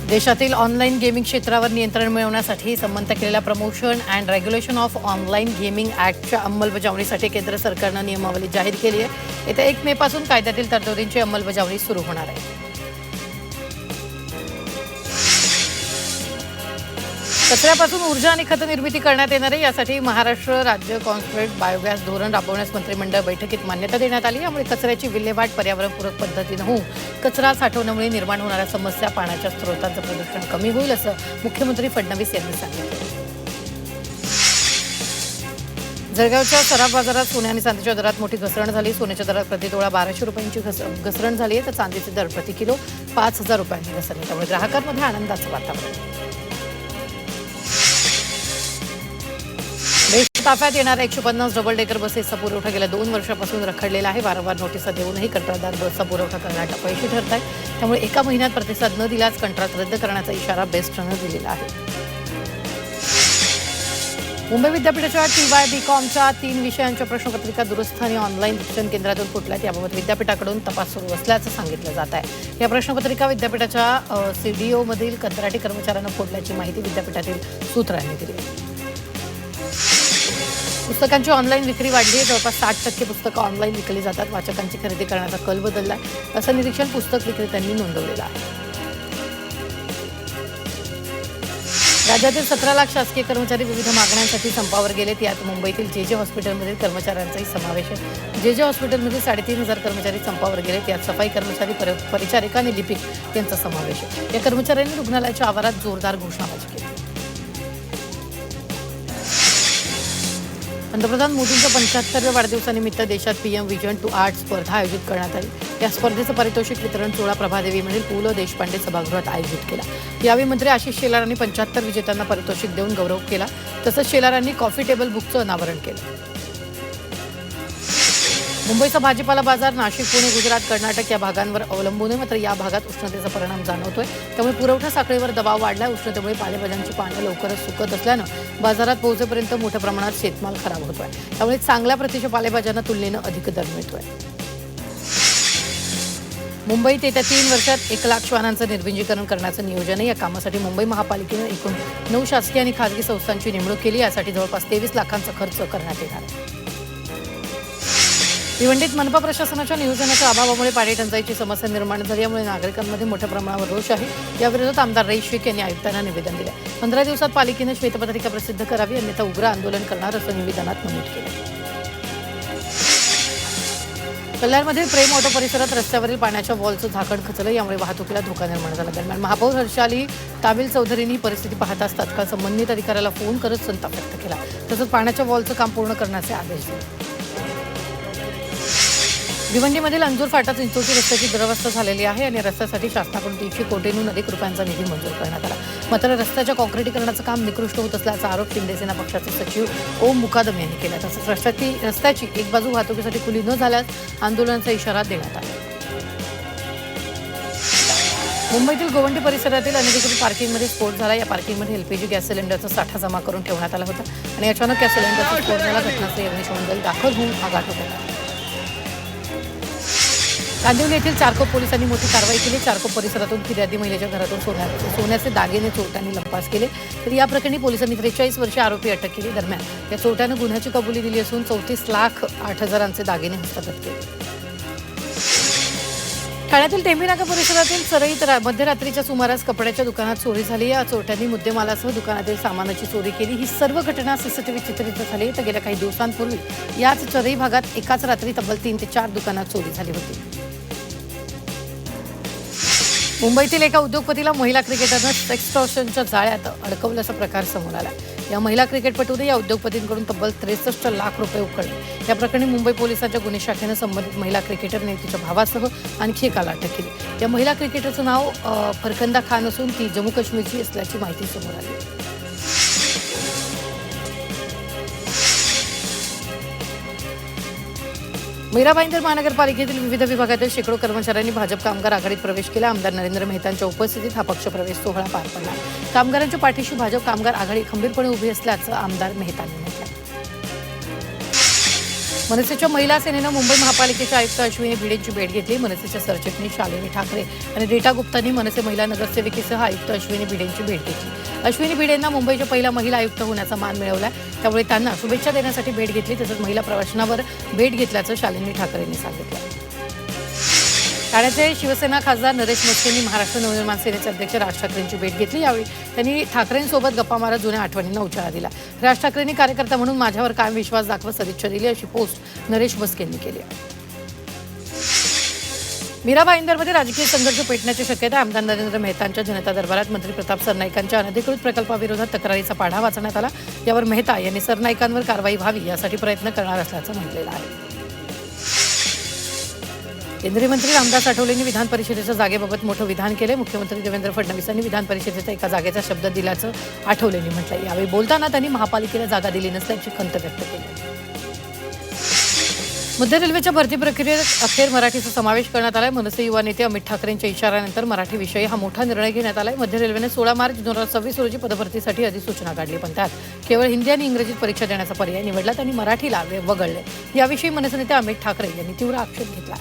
देशातील online gaming क्षेत्रावर नियंत्रण मिळवण्यासाठी संमत केलेल्या promotion and regulation of online gaming ॲक्टच्या अंमलबजावणीसाठी केंद्र सरकारनं नियमावली जाहीर केली आहे. येत्या 1 मे पासून कायद्यातील तरतुदींची अंमलबजावणी सुरू होणार आहे. कचऱ्यापासून ऊर्जा आणि खत निर्मिती करण्यात येणार आहे. यासाठी महाराष्ट्र राज्य कॉन्सन्ट्रेट बायोगॅस धोरण राबवण्यास मंत्रिमंडळ बैठकीत मान्यता देण्यात आली. यामुळे कचऱ्याची विल्हेवाट पर्यावरणपूरक पद्धतीनं होऊन कचरा साठवण्यामुळे निर्माण होणाऱ्या समस्या, पाण्याच्या स्रोतांचं प्रदूषण कमी होईल, असं मुख्यमंत्री फडणवीस यांनी सांगितलं. जळगावच्या सराफ बाजारात सोन्या आणि चांदीच्या दरात मोठी घसरण झाली. सोन्याच्या दरात प्रतितोळा 1200 रुपयांची घसरण झाली आहे, तर चांदीचे दर प्रति किलो 5000 रुपयांनी घसरले. त्यामुळे ग्राहकांमध्ये आनंदाचं वातावरण. बेस्ट ताफ्यात येणाऱ्या 150 डबल डेकर बसेसचा पुरवठा गेल्या 2 वर्षापासून रखडलेला आहे. वारंवार नोटिसा देऊनही कंत्राटदार बसचा पुरवठा करण्यात अपयशी ठरत आहे. त्यामुळे एका महिन्यात प्रतिसाद न दिल्यास कंत्राट रद्द करण्याचा इशारा बेस्टनं दिलेला आहे. मुंबई विद्यापीठाच्या TY-BComच्या 3 विषयांच्या प्रश्नपत्रिका दुरुस्त आणि ऑनलाईन शिक्षण केंद्रातून फुटल्यात. याबाबत विद्यापीठाकडून तपास सुरू असल्याचं सांगितलं जात आहे. या प्रश्नपत्रिका विद्यापीठाच्या CDO-मधील कंत्राटी कर्मचाऱ्यांना फोडल्याची माहिती विद्यापीठातील सूत्रांनी दिली. पुस्तकांची ऑनलाईन विक्री वाढली आहे. जवळपास 60% पुस्तकं ऑनलाईन विकली जातात. वाचकांची खरेदी करण्याचा कल बदलला आहे, असं निरीक्षण पुस्तक विक्रेत्यांनी नोंदवलेलं आहे. राज्यातील 17 लाख शासकीय कर्मचारी विविध मागण्यांसाठी संपावर गेलेत. यात मुंबईतील JJ हॉस्पिटलमधील कर्मचाऱ्यांचाही समावेश आहे. JJ हॉस्पिटलमधील 3500 कर्मचारी संपावर गेलेत. यात सफाई कर्मचारी, परिचारिका आणि लिपिक यांचा समावेश आहे. या कर्मचाऱ्यांनी रुग्णालयाच्या आवारात जोरदार घोषणाबाजी केली. पंतप्रधान मोदींच्या 75व्या वाढदिवसानिमित्त देशात PM विजन टू आर्ट स्पर्धा आयोजित करण्यात आली. या स्पर्धेचं पारितोषिक वितरण 16 प्रभादेवीमधील पु ल देशपांडे सभागृहात आयोजित केला. यावेळी मंत्री आशिष शेलारांनी 75 विजेत्यांना पारितोषिक देऊन गौरव केला. तसंच शेलारांनी कॉफी टेबल बुकचं अनावरण केलं. मुंबईचा भाजीपाला बाजार नाशिक, पुणे, गुजरात, कर्नाटक या भागांवर अवलंबून आहे. मात्र या भागात उष्णतेचा परिणाम जाणवतोय. त्यामुळे पुरवठा साखळीवर दबाव वाढलाय. उष्णतेमुळे पालेभाज्यांची पानं लवकरच सुकत असल्यानं बाजारात पोहोचेपर्यंत मोठ्या प्रमाणात शेतमाल खराब होतोय. त्यामुळे चांगल्या प्रतीच्या पालेभाज्यांना तुलनेनं अधिक दर मिळतोय. मुंबईत येत्या 3 वर्षात 1 लाख श्वानांचं निर्विंजीकरण करण्याचं नियोजन आहे. या कामासाठी मुंबई महापालिकेनं एकूण 9 शासकीय आणि खासगी संस्थांची नेमणूक केली. यासाठी जवळपास 23 लाखांचा खर्च करण्यात येणार आहे. भिवंडीत मनपा प्रशासनाच्या नियोजनाच्या अभावामुळे पाणी टंचाईची समस्या निर्माण झाली. यामुळे नागरिकांमध्ये मोठ्या प्रमाणावर रोष आहे. याविरोधात आमदार रईस शेख यांनी आयुक्तांना निवेदन दिलं. 15 दिवसात पालिकेनं श्वेतपत्रिका प्रसिद्ध करावी, अन्यथा उग्र आंदोलन करणार असं निवेदनात नमूद केलं. कल्याणमधील प्रेम ऑटो परिसरात रस्त्यावरील पाण्याच्या वॉलचं झाकण खचलं. यामुळे वाहतुकीला धोका निर्माण झाला. दरम्यान महापौर हर्षाली तामिल चौधरींनी परिस्थिती पाहताच तात्काळ संबंधित अधिकाऱ्याला फोन करत संताप व्यक्त केला. तसंच पाण्याच्या वॉलचं काम पूर्ण करण्याचे आदेश दिले. भिवंडीमधील अंजूर फाटा चिंचोटी रस्त्याची दुरवस्था झालेली आहे आणि रस्त्यासाठी शासनाकडून 300 कोटींहून अधिक रुपयांचा निधी मंजूर करण्यात आला. मात्र रस्त्याच्या काँक्रिटीकरणाचं काम निकृष्ट होत असल्याचा आरोप शिंदेसेना पक्षाचे सचिव ओम मुकादम यांनी केला. तसंच रस्त्याची एक बाजू वाहतुकीसाठी खुली न झाल्यास आंदोलनाचा इशारा देण्यात आला. मुंबईतील गोवंडी परिसरातील अनधिकृत पार्किंगमध्ये स्फोट झाला. या पार्किंगमध्ये LPG गॅस सिलेंडरचा साठा जमा करून ठेवण्यात आला होता आणि अचानक या सिलेंडरचा स्फोट झाला. घटनास्थळी अग्निशमन दल दाखल होऊन आग आटोक्यात. कांदिवली येथील चारकोप पोलिसांनी मोठी कारवाई केली. चारकोप परिसरातून फिर्यादी महिलेच्या घरातून सोन्याचे दागिने चोरट्यांनी लंपास केले. तर या प्रकरणी पोलिसांनी 43 वर्षीय आरोपी अटक केली. दरम्यान या चोरट्यानं गुन्ह्याची कबुली दिली असून 34,08,000चे दागिने हस्तगत केले. ठाण्यातील टेंभीनाका परिसरातील चरईत मध्यरात्रीच्या सुमारास कपड्याच्या दुकानात चोरी झाली. या चोरट्यांनी मुद्देमालासह दुकानातील सामानाची चोरी केली. ही सर्व घटना CCTV चित्रित झाली. तर गेल्या काही दिवसांपूर्वी याच चरई भागात एकाच रात्री तब्बल 3 ते 4 दुकानात चोरी झाली होती. मुंबईतील एका उद्योगपतीला महिला क्रिकेटरनं सेक्सटॉर्शनच्या जाळ्यात अडकवल्याचा प्रकार समोर आला. या महिला क्रिकेटपटूने या उद्योगपतींकडून तब्बल 63 लाख रुपये उकळले. या प्रकरणी मुंबई पोलिसांच्या गुन्हे शाखेनं संबंधित महिला क्रिकेटरने तिच्या भावासह आणखी एकाला अटक केली. या महिला क्रिकेटरचं नाव फरकंदा खान असून ती जम्मू काश्मीरची असल्याची माहिती समोर आली. मीरा भाईंदर महानगरपालिकेतील विविध विभागातील शेकडो कर्मचाऱ्यांनी भाजप कामगार आघाडीत प्रवेश केला. आमदार नरेंद्र मेहतांच्या उपस्थितीत हा पक्षप्रवेश सोहळा पार पडला. कामगारांच्या पाठीशी भाजप कामगार आघाडी खंबीरपणे उभी असल्याचं आमदार मेहतांनी म्हटलं. मनसेच्या महिला सेनेनं मुंबई महापालिकेच्या आयुक्त अश्विनी भिडेंची भेट घेतली. मनसेच्या सरचिटणीस शालिनी ठाकरे आणि रीटा गुप्तांनी मनसे महिला नगरसेविकेसह आयुक्त अश्विनी भिडेंची भेट घेतली. अश्विनी भिडेंना मुंबईच्या पहिल्या महिला आयुक्त होण्याचा मान मिळवला, त्यामुळे त्यांना शुभेच्छा देण्यासाठी भेट घेतली. तसंच महिला प्रवासनावर भेट घेतल्याचं शालिनी ठाकरेंनी सांगितलं. ठाण्याचे शिवसेना खासदार नरेश म्हस्केंनी महाराष्ट्र नवनिर्माण सेनेचे अध्यक्ष राज ठाकरेंची भेट घेतली. यावेळी त्यांनी ठाकरेंसोबत गप्पा मारत जुन्या आठवणींना उजाळा दिला. राज ठाकरेंनी कार्यकर्ता म्हणून माझ्यावर कायम विश्वास दाखवत सदिच्छा दिली, अशी पोस्ट नरेश म्हस्केंनी केली. मीरा भाईंदरमध्ये राजकीय संघर्ष पेटण्याची शक्यता. आमदार नरेंद्र मेहतांच्या जनता दरबारात मंत्री प्रताप सरनाईकांच्या अनधिकृत प्रकल्पाविरोधात तक्रारीचा पाढा वाचण्यात आला. यावर मेहता यांनी सरनाईकांवर कारवाई व्हावी यासाठी प्रयत्न करणार असल्याचं म्हटलेलं आहे. केंद्रीय मंत्री रामदास आठवलेंनी विधान परिषदेच्या जागेबाबत मोठं विधान केले. मुख्यमंत्री देवेंद्र फडणवीसांनी विधान परिषदेच्या एका जागेचा शब्द दिल्याचं आठवलेंनी म्हटलंय. यावेळी बोलताना त्यांनी महापालिकेला जागा दिली नसल्याची खंत व्यक्त केली. मध्य रेल्वेच्या भरती प्रक्रियेत अखेर मराठीचा समावेश करण्यात आलाय. मनसे युवा नेते अमित ठाकरेंच्या इशाऱ्यानंतर मराठी विषयी हा मोठा निर्णय घेण्यात आलाय. मध्य रेल्वेने 16 मार्च 2026 रोजी पदभरतीसाठी अधिसूचना काढली, पण त्यात केवळ हिंदी आणि इंग्रजीत परीक्षा देण्याचा पर्याय निवडला. त्यांनी मराठीला वगळले. याविषयी मनसे नेते अमित ठाकरे यांनी तीव्र आक्षेप घेतला.